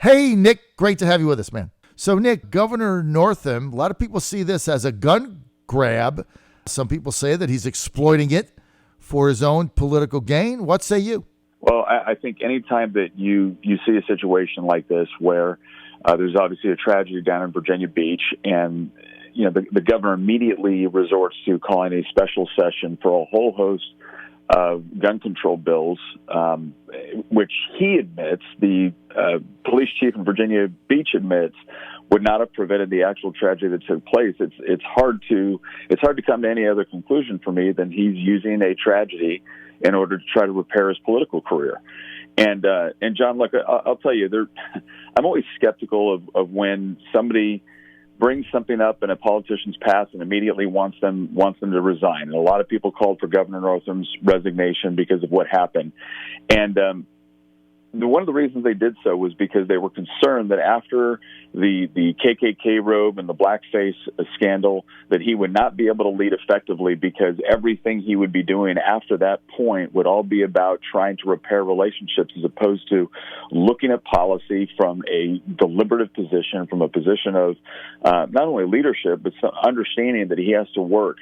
Hey, Nick, great to have you with us, man. So, Nick, Governor Northam, a lot of people see this as a gun grab. Some people say that he's exploiting it for his own political gain. What say you? Well, I think anytime that you see a situation like this where there's obviously a tragedy down in Virginia Beach, and the governor immediately resorts to calling a special session for a whole host of gun control bills, which he admits, the police chief in Virginia Beach admits, would not have prevented the actual tragedy that took place. It's hard to come to any other conclusion for me than he's using a tragedy in order to try to repair his political career. And John, look, I'll tell you, I'm always skeptical of when somebody brings something up in a politician's past and immediately wants them to resign. And a lot of people called for Governor Northam's resignation because of what happened. And one of the reasons they did so was because they were concerned that after the KKK robe and the blackface scandal, that he would not be able to lead effectively, because everything he would be doing after that point would all be about trying to repair relationships, as opposed to looking at policy from a deliberative position, from a position of not only leadership, but some understanding that he has to work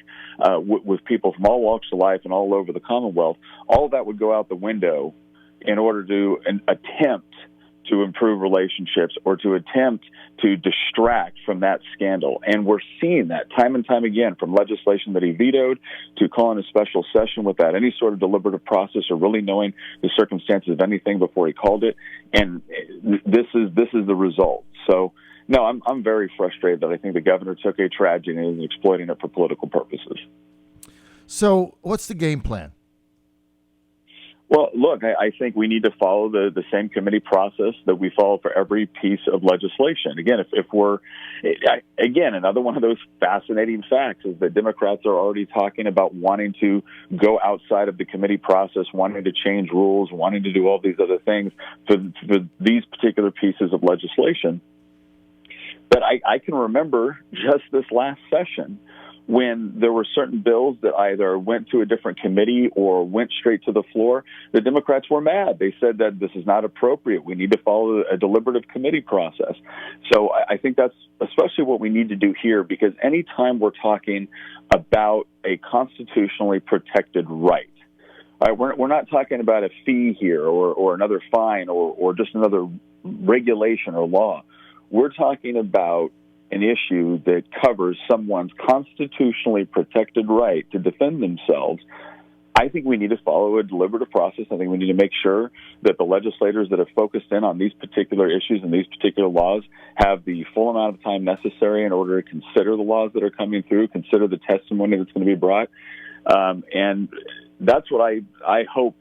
with people from all walks of life and all over the Commonwealth. All of that would go out the window in order to attempt to improve relationships or to attempt to distract from that scandal. And we're seeing that time and time again, from legislation that he vetoed to calling a special session without any sort of deliberative process or really knowing the circumstances of anything before he called it. And this is the result. So, no, I'm very frustrated that I think the governor took a tragedy and is exploiting it for political purposes. So what's the game plan? Well, look, I think we need to follow the same committee process that we follow for every piece of legislation. Again, another one of those fascinating facts is that Democrats are already talking about wanting to go outside of the committee process, wanting to change rules, wanting to do all these other things for these particular pieces of legislation. But I can remember just this last session when there were certain bills that either went to a different committee or went straight to the floor. The Democrats were mad. They said that this is not appropriate. We need to follow a deliberative committee process. So I think that's especially what we need to do here, because anytime we're talking about a constitutionally protected right, we're not talking about a fee here or another fine or just another regulation or law. We're talking about an issue that covers someone's constitutionally protected right to defend themselves. I think we need to follow a deliberative process. I think we need to make sure that the legislators that have focused in on these particular issues and these particular laws have the full amount of time necessary in order to consider the laws that are coming through, consider the testimony that's going to be brought. And that's what I hope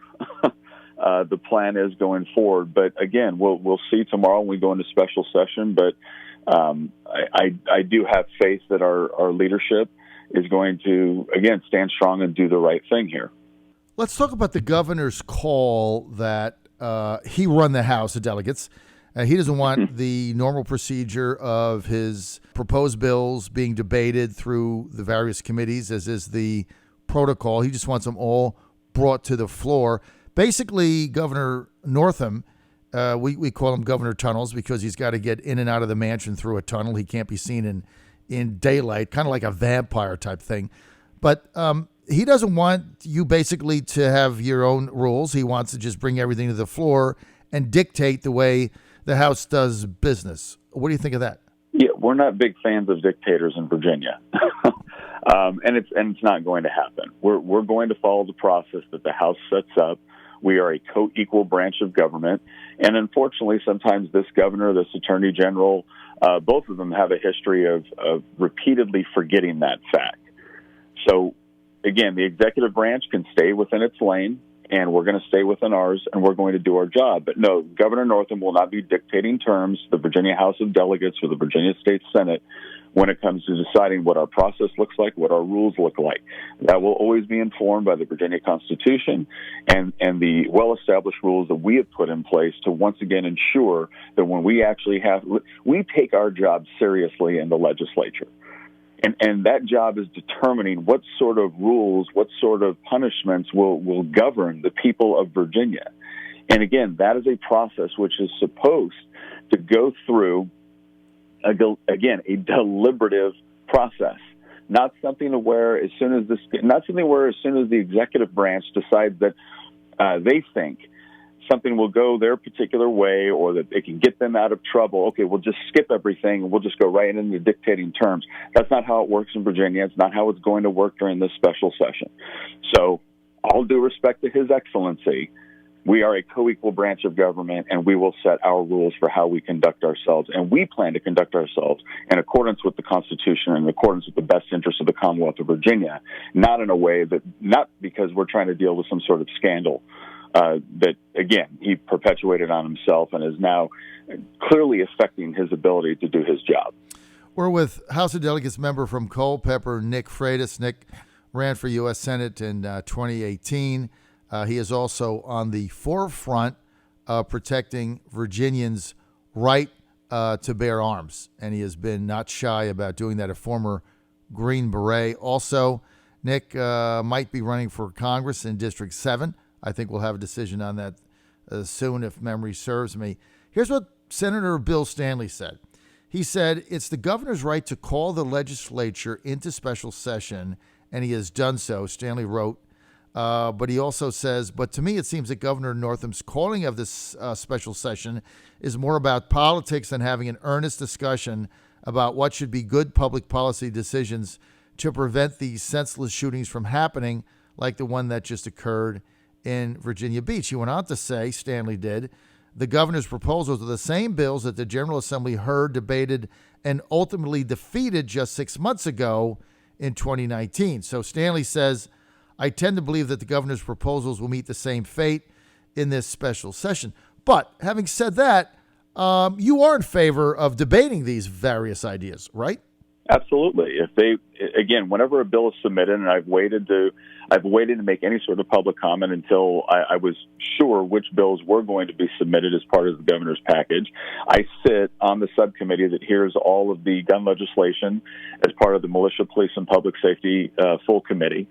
the plan is going forward. But again, we'll see tomorrow when we go into special session. But I do have faith that our leadership is going to, again, stand strong and do the right thing here. Let's talk about the governor's call that he run the House of Delegates. He doesn't want the normal procedure of his proposed bills being debated through the various committees, as is the protocol. He just wants them all brought to the floor. Basically, Governor Northam, we call him Governor Tunnels because he's got to get in and out of the mansion through a tunnel. He can't be seen in daylight, kind of like a vampire type thing. But he doesn't want you basically to have your own rules. He wants to just bring everything to the floor and dictate the way the House does business. What do you think of that? Yeah, we're not big fans of dictators in Virginia. And it's not going to happen. We're going to follow the process that the House sets up. We are a co-equal branch of government. And unfortunately, sometimes this governor, this attorney general, both of them have a history of repeatedly forgetting that fact. So, again, the executive branch can stay within its lane, and we're going to stay within ours, and we're going to do our job. But no, Governor Northam will not be dictating terms to the Virginia House of Delegates or the Virginia State Senate when it comes to deciding what our process looks like, what our rules look like. That will always be informed by the Virginia Constitution and the well-established rules that we have put in place to once again ensure that when we take our job seriously in the legislature. And that job is determining what sort of rules, what sort of punishments will govern the people of Virginia. And again, that is a process which is supposed to go through, a deliberative process. Not something where as soon as the executive branch decides that they think something will go their particular way or that it can get them out of trouble, okay, we'll just skip everything and we'll just go right into dictating terms. That's not how it works in Virginia. It's not how it's going to work during this special session. So, all due respect to His Excellency, we are a co-equal branch of government, and we will set our rules for how we conduct ourselves. And we plan to conduct ourselves in accordance with the Constitution and in accordance with the best interests of the Commonwealth of Virginia, not in a way that, not because we're trying to deal with some sort of scandal that, again, he perpetuated on himself and is now clearly affecting his ability to do his job. We're with House of Delegates member from Culpeper, Nick Freitas. Nick ran for U.S. Senate in 2018. He is also on the forefront of protecting Virginians' right to bear arms, and he has been not shy about doing that, a former Green Beret. Also, Nick might be running for Congress in District 7. I think we'll have a decision on that soon if memory serves me. Here's what Senator Bill Stanley said. He said, it's the governor's right to call the legislature into special session, and he has done so, Stanley wrote. But he also says, but to me, it seems that Governor Northam's calling of this special session is more about politics than having an earnest discussion about what should be good public policy decisions to prevent these senseless shootings from happening, like the one that just occurred in Virginia Beach. He went on to say, Stanley did, the governor's proposals are the same bills that the General Assembly heard, debated, and ultimately defeated just 6 months ago in 2019. So Stanley says, I tend to believe that the governor's proposals will meet the same fate in this special session. But having said that, you are in favor of debating these various ideas, right? Absolutely. Whenever a bill is submitted, and I've waited to make any sort of public comment until I was sure which bills were going to be submitted as part of the governor's package. I sit on the subcommittee that hears all of the gun legislation as part of the Militia, Police, and Public Safety full committee.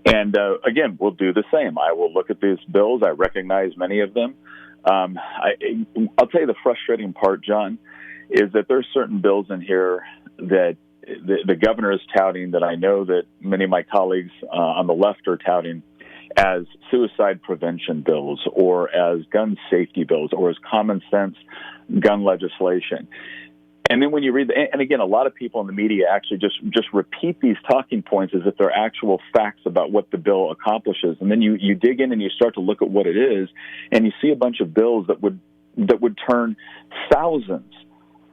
And again, we'll do the same. I will look at these bills. I recognize many of them. I'll tell you the frustrating part, John, is that there's certain bills in here that the governor is touting that I know that many of my colleagues on the left are touting as suicide prevention bills or as gun safety bills or as common sense gun legislation. And then when you read, and again, a lot of people in the media actually just repeat these talking points as if they're actual facts about what the bill accomplishes. And then you dig in and you start to look at what it is, and you see a bunch of bills that would turn thousands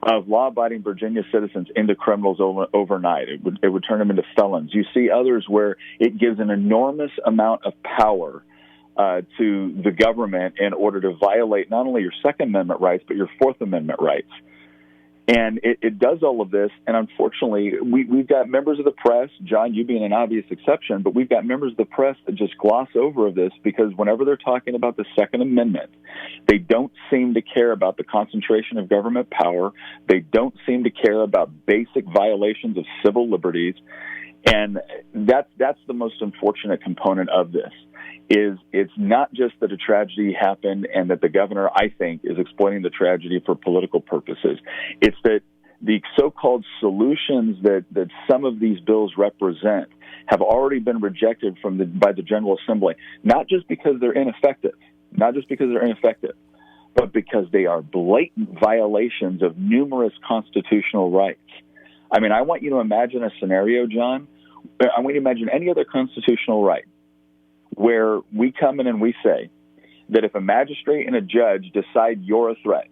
of law-abiding Virginia citizens into criminals overnight. It would turn them into felons. You see others where it gives an enormous amount of power to the government in order to violate not only your Second Amendment rights, but your Fourth Amendment rights. And it does all of this, and unfortunately, we've got members of the press, John, you being an obvious exception, but we've got members of the press that just gloss over this because whenever they're talking about the Second Amendment, they don't seem to care about the concentration of government power. They don't seem to care about basic violations of civil liberties, and that's the most unfortunate component of this. It's not just that a tragedy happened and that the governor, I think, is exploiting the tragedy for political purposes. It's that the so-called solutions that some of these bills represent have already been rejected by the General Assembly, not just because they're ineffective, but because they are blatant violations of numerous constitutional rights. I mean, I want you to imagine a scenario, John. I want you to imagine any other constitutional right where we come in and we say that if a magistrate and a judge decide you're a threat,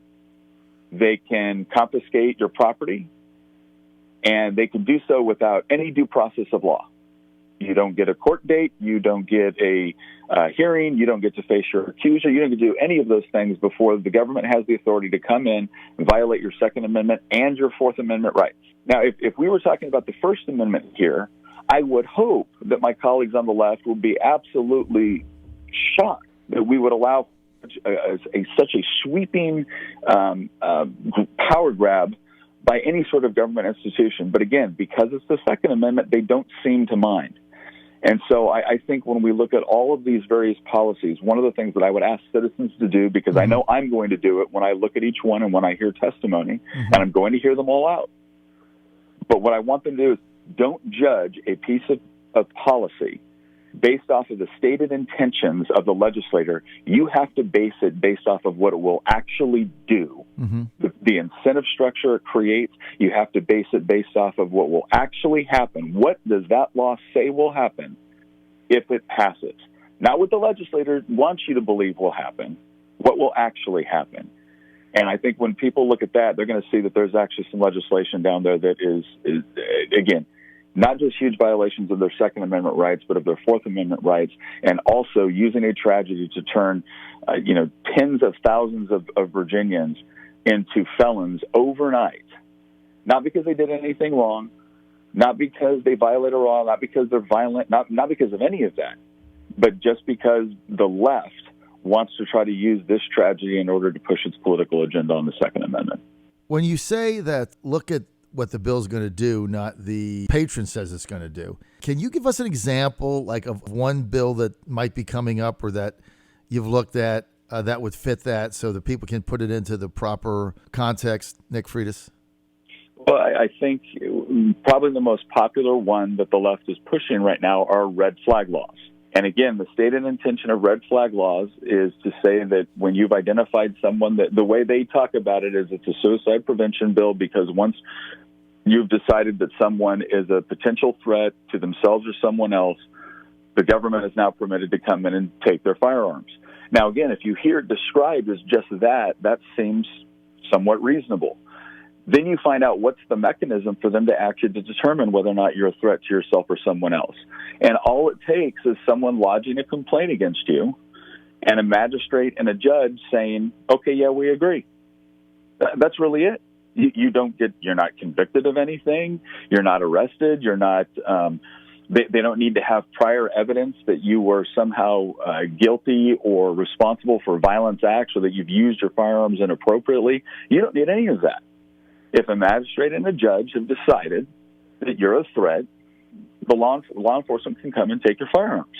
they can confiscate your property, and they can do so without any due process of law. You don't get a court date, you don't get a hearing, you don't get to face your accuser, you don't get to do any of those things before the government has the authority to come in and violate your Second Amendment and your Fourth Amendment rights. Now, if we were talking about the First Amendment here, I would hope that my colleagues on the left would be absolutely shocked that we would allow such a sweeping power grab by any sort of government institution. But again, because it's the Second Amendment, they don't seem to mind. And so I think when we look at all of these various policies, one of the things that I would ask citizens to do, because I know I'm going to do it when I look at each one and when I hear testimony, and I'm going to hear them all out. But what I want them to do is don't judge a piece of policy based off of the stated intentions of the legislator. You have to base it based off of what it will actually do. The incentive structure it creates, you have to base it based off of what will actually happen. What does that law say will happen if it passes? Not what the legislator wants you to believe will happen, what will actually happen. And I think when people look at that, they're going to see that there's actually some legislation down there that is again, not just huge violations of their Second Amendment rights, but of their Fourth Amendment rights, and also using a tragedy to turn, tens of thousands of Virginians into felons overnight. Not because they did anything wrong, not because they violated a law, not because they're violent, not because of any of that, but just because the left wants to try to use this tragedy in order to push its political agenda on the Second Amendment. When you say that, look at what the bill's going to do, not the patron says it's going to do. Can you give us an example, like of one bill that might be coming up or that you've looked at that would fit that, so that people can put it into the proper context, Nick Freitas? Well, I think probably the most popular one that the left is pushing right now are red flag laws. And again, the stated intention of red flag laws is to say that when you've identified someone, that the way they talk about it is it's a suicide prevention bill, because once you've decided that someone is a potential threat to themselves or someone else, the government is now permitted to come in and take their firearms. Now, again, if you hear it described as just that seems somewhat reasonable. Then you find out what's the mechanism for them to actually determine whether or not you're a threat to yourself or someone else. And all it takes is someone lodging a complaint against you and a magistrate and a judge saying, okay, yeah, we agree. That's really it. You're not convicted of anything. You're not arrested. You're not, they don't need to have prior evidence that you were somehow guilty or responsible for violence acts or that you've used your firearms inappropriately. You don't need any of that. If a magistrate and a judge have decided that you're a threat, the law enforcement can come and take your firearms.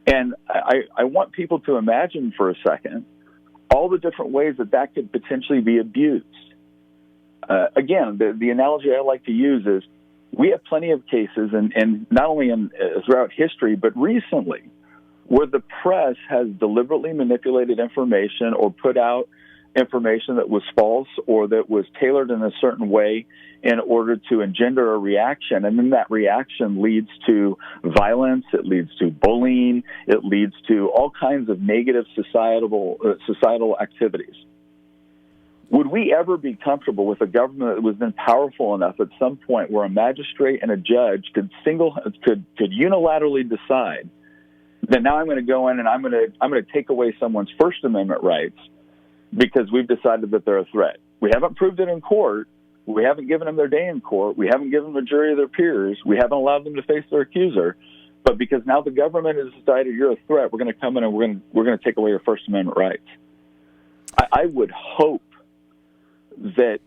And I want people to imagine for a second all the different ways that could potentially be abused. Again, the analogy I like to use is we have plenty of cases, and not only throughout history, but recently, where the press has deliberately manipulated information or put out information that was false or that was tailored in a certain way in order to engender a reaction. And then that reaction leads to violence, it leads to bullying, it leads to all kinds of negative societal activities. Would we ever be comfortable with a government that was then powerful enough at some point where a magistrate and a judge could unilaterally decide that now I'm going to go in and I'm going to take away someone's First Amendment rights because we've decided that they're a threat? We haven't proved it in court. We haven't given them their day in court. We haven't given them a jury of their peers. We haven't allowed them to face their accuser. But because now the government has decided you're a threat, we're going to come in and we're going to take away your First Amendment rights. I would hope that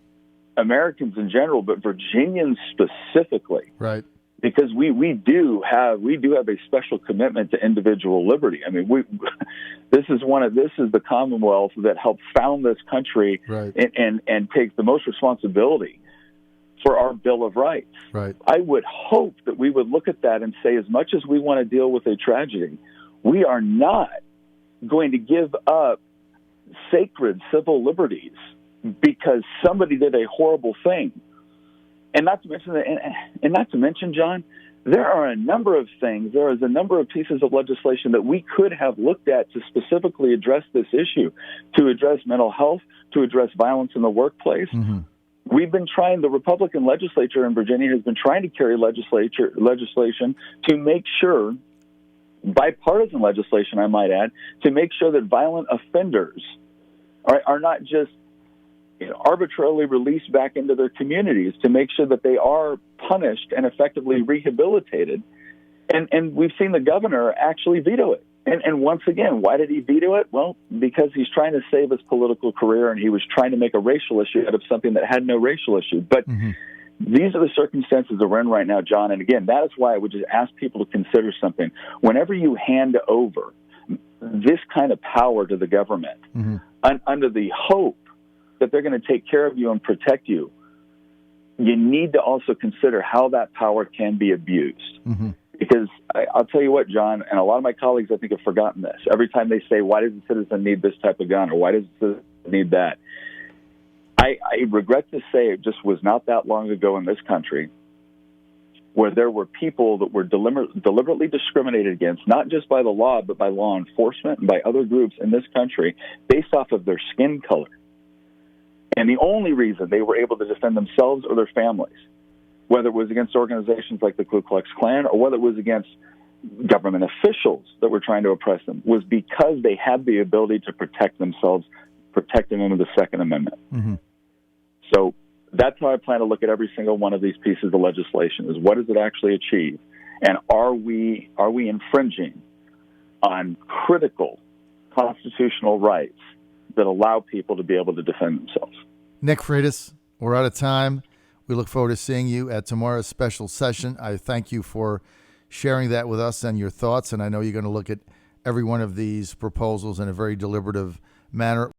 Americans in general, but Virginians specifically, right? Because we do have a special commitment to individual liberty. I mean, this is the Commonwealth that helped found this country, right, and take the most responsibility for our Bill of Rights. Right. I would hope that we would look at that and say, as much as we want to deal with a tragedy, we are not going to give up sacred civil liberties because somebody did a horrible thing. And not to mention, John, there are a number of things. There is a number of pieces of legislation that we could have looked at to specifically address this issue, to address mental health, to address violence in the workplace. Mm-hmm. We've been trying. The Republican legislature in Virginia has been trying to carry legislation to make sure, bipartisan legislation, I might add, to make sure that violent offenders are not just arbitrarily released back into their communities, to make sure that they are punished and effectively rehabilitated. And we've seen the governor actually veto it. And once again, why did he veto it? Well, because he's trying to save his political career, and he was trying to make a racial issue out of something that had no racial issue. But These are the circumstances that we're in right now, John. And again, that is why I would just ask people to consider something. Whenever you hand over this kind of power to the government, under the hope that they're going to take care of you and protect you, you need to also consider how that power can be abused. Because I'll tell you what, John, and a lot of my colleagues, I think, have forgotten this. Every time they say, why does a citizen need this type of gun, or why does a citizen need that? I regret to say it just was not that long ago in this country where there were people that were deliberately discriminated against, not just by the law, but by law enforcement and by other groups in this country based off of their skin color. And the only reason they were able to defend themselves or their families, whether it was against organizations like the Ku Klux Klan or whether it was against government officials that were trying to oppress them, was because they had the ability to protect themselves, protecting them with the Second Amendment. So that's how I plan to look at every single one of these pieces of legislation, is what does it actually achieve? And are we infringing on critical constitutional rights that allow people to be able to defend themselves? Nick Freitas, we're out of time. We look forward to seeing you at tomorrow's special session. I thank you for sharing that with us and your thoughts, and I know you're going to look at every one of these proposals in a very deliberative manner.